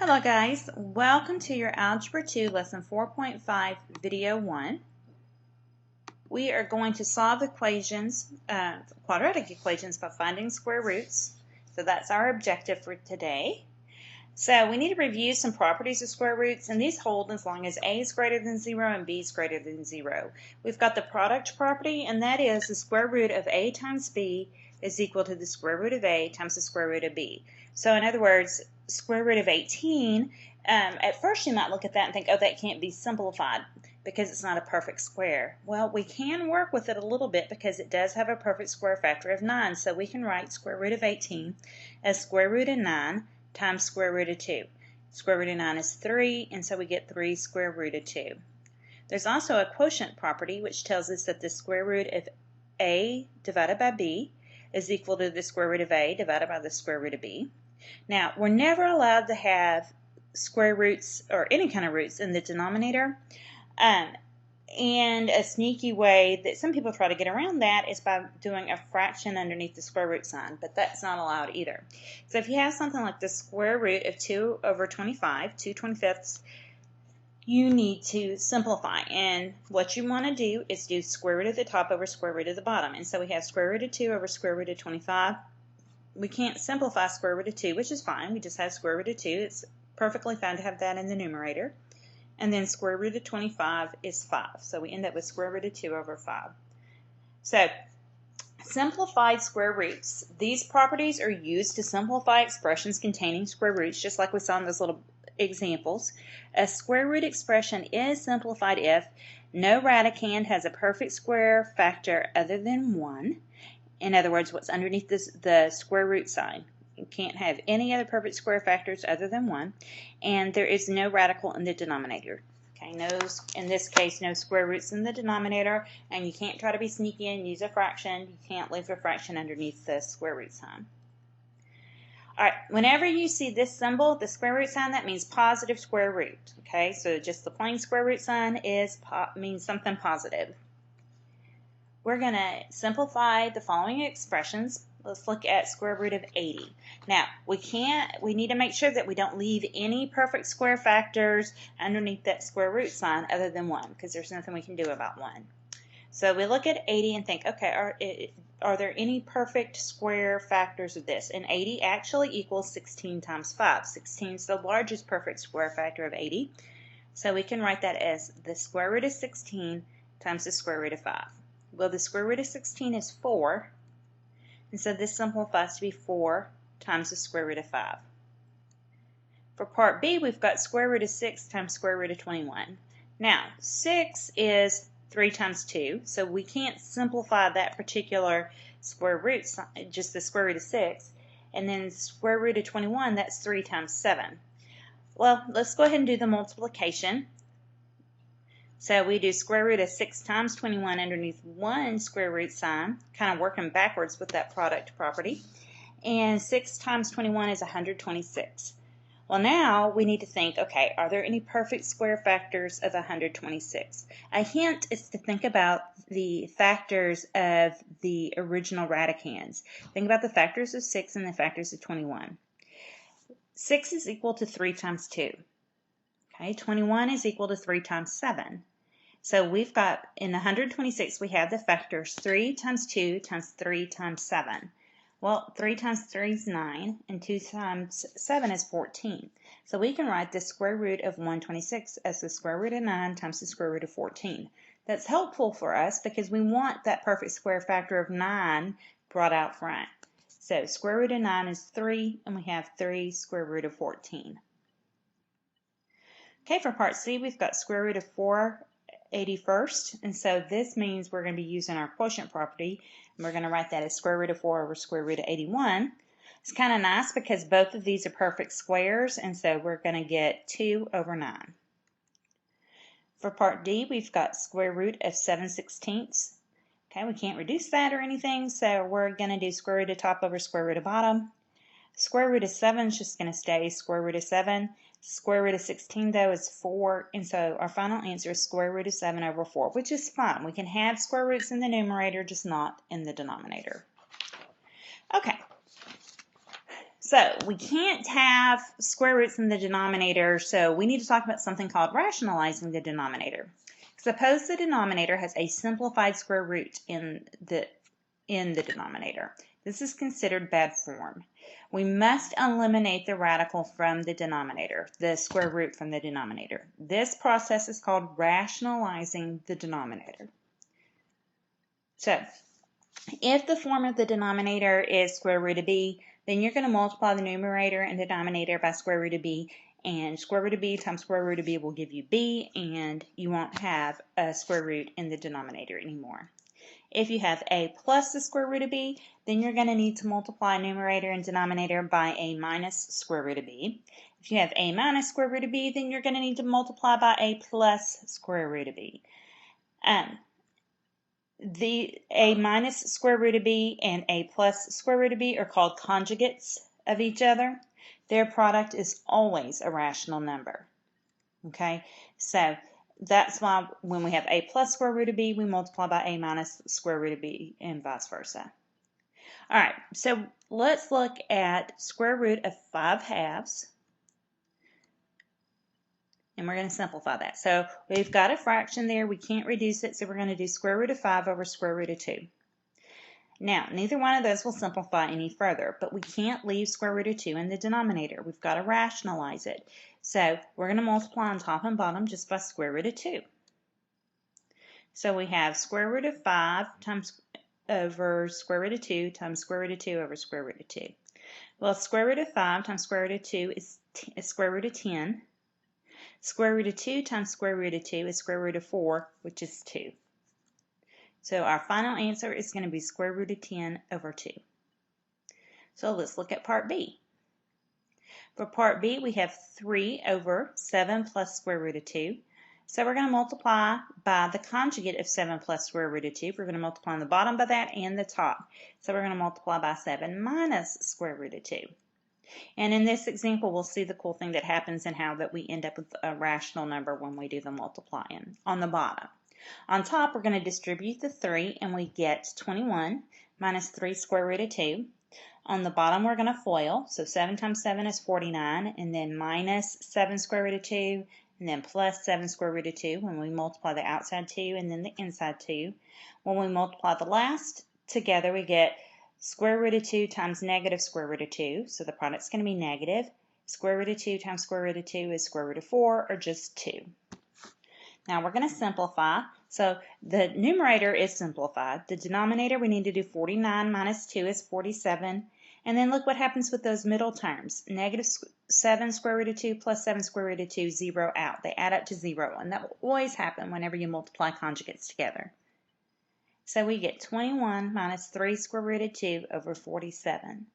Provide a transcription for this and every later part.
Hello guys, welcome to your Algebra 2 Lesson 4.5 Video 1. We are going to solve equations, quadratic equations by finding square roots. So that's our objective for today. So we need to review some properties of square roots, and these hold as long as a is greater than 0 and b is greater than 0. We've got the product property, and that is the square root of a times b is equal to the square root of a times the square root of b. So in other words, square root of 18, at first you might look at that and think, oh, that can't be simplified because it's not a perfect square. Well, we can work with it a little bit because it does have a perfect square factor of 9. So we can write square root of 18 as square root of 9 times square root of 2. Square root of 9 is 3, and so we get 3 square root of 2. There's also a quotient property which tells us that the square root of a divided by b is equal to the square root of a divided by the square root of b. Now, we're never allowed to have square roots or any kind of roots in the denominator. And a sneaky way that some people try to get around that is by doing a fraction underneath the square root sign, but that's not allowed either. So if you have something like the square root of 2 over 25, 2/25, you need to simplify. And what you want to do is do square root at the top over square root at the bottom. And so we have square root of 2 over square root of 25. We can't simplify square root of 2, which is fine. We just have square root of 2. It's perfectly fine to have that in the numerator. And then square root of 25 is 5. So we end up with square root of 2 over 5. So simplified square roots. These properties are used to simplify expressions containing square roots, just like we saw in those little examples. A square root expression is simplified if no radicand has a perfect square factor other than 1. In other words, what's underneath the square root sign. You can't have any other perfect square factors other than 1. And there is no radical in the denominator. Okay, in this case, no square roots in the denominator. And you can't try to be sneaky and use a fraction. You can't leave a fraction underneath the square root sign. Alright, whenever you see this symbol, the square root sign, that means positive square root. Okay, so just the plain square root sign means something positive. We're going to simplify the following expressions. Let's look at square root of 80. Now, we need to make sure that we don't leave any perfect square factors underneath that square root sign other than 1, because there's nothing we can do about 1. So we look at 80 and think, okay, are there any perfect square factors of this? And 80 actually equals 16 times 5. 16 is the largest perfect square factor of 80. So we can write that as the square root of 16 times the square root of 5. Well, the square root of 16 is 4, and so this simplifies to be 4 times the square root of 5. For part B, we've got square root of 6 times square root of 21. Now, 6 is 3 times 2, so we can't simplify that particular square root, just the square root of 6. And then square root of 21, that's 3 times 7. Well, let's go ahead and do the multiplication. So we do square root of 6 times 21 underneath 1 square root sign, kind of working backwards with that product property. And 6 times 21 is 126. Well, now we need to think, okay, are there any perfect square factors of 126? A hint is to think about the factors of the original radicands. Think about the factors of 6 and the factors of 21. 6 is equal to 3 times 2. Okay, 21 is equal to 3 times 7. So we've got, in 126, we have the factors 3 times 2 times 3 times 7. Well, 3 times 3 is 9, and 2 times 7 is 14. So we can write the square root of 126 as the square root of 9 times the square root of 14. That's helpful for us because we want that perfect square factor of 9 brought out front. So square root of 9 is 3, and we have 3 square root of 14. Okay, for part C, we've got square root of 4/81st, and so this means we're going to be using our quotient property, and we're going to write that as square root of 4 over square root of 81. It's kind of nice because both of these are perfect squares, and so we're going to get 2 over 9. For part D, we've got square root of 7/16. Okay, we can't reduce that or anything, so we're going to do square root of top over square root of bottom. Square root of 7 is just going to stay square root of 7. Square root of 16, though, is 4, and so our final answer is square root of 7 over 4, which is fine. We can have square roots in the numerator, just not in the denominator. Okay, So we can't have square roots in the denominator, so we need to talk about something called rationalizing the denominator. Suppose the denominator has a simplified square root in the denominator. This is considered bad form. We must eliminate the radical from the denominator, the square root from the denominator. This process is called rationalizing the denominator. So, if the form of the denominator is square root of b, then you're going to multiply the numerator and denominator by square root of b, and square root of b times square root of b will give you b, and you won't have a square root in the denominator anymore. If you have a plus the square root of b, then you're going to need to multiply numerator and denominator by a minus square root of b. If you have a minus square root of b, then you're going to need to multiply by a plus square root of b. A minus square root of b and a plus square root of b are called conjugates of each other. Their product is always a rational number. Okay, so that's why when we have a plus square root of b, we multiply by a minus square root of b and vice versa. All right, so let's look at square root of 5/2. And we're going to simplify that. So we've got a fraction there. We can't reduce it, so we're going to do square root of 5 over square root of 2. Now, neither one of those will simplify any further, but we can't leave square root of 2 in the denominator. We've got to rationalize it. So we're going to multiply on top and bottom just by square root of 2. So we have square root of 5 times over square root of 2 times square root of 2 over square root of 2. Well, square root of 5 times square root of 2 is square root of 10. Square root of 2 times square root of 2 is square root of 4, which is 2. So our final answer is going to be square root of 10 over 2. So let's look at part B. For part B, we have 3 over 7 plus square root of 2. So we're going to multiply by the conjugate of 7 plus square root of 2. We're going to multiply on the bottom by that and the top. So we're going to multiply by 7 minus square root of 2. And in this example, we'll see the cool thing that happens and how that we end up with a rational number when we do the multiplying on the bottom. On top, we're going to distribute the 3, and we get 21 minus 3 square root of 2. On the bottom, we're going to FOIL. So 7 times 7 is 49, and then minus 7 square root of 2, and then plus 7 square root of 2 when we multiply the outside 2 and then the inside 2. When we multiply the last together, we get square root of 2 times negative square root of 2, so the product's going to be negative. Square root of 2 times square root of 2 is square root of 4, or just 2. Now we're going to simplify. So the numerator is simplified. The denominator, we need to do 49 minus 2 is 47. And then look what happens with those middle terms. Negative 7 square root of 2 plus 7 square root of 2, 0 out. They add up to 0, and that will always happen whenever you multiply conjugates together. So we get 21 minus 3 square root of 2 over 47.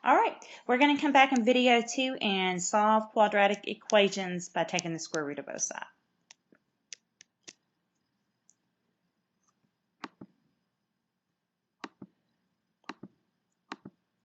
All right, we're going to come back in video 2 and solve quadratic equations by taking the square root of both sides.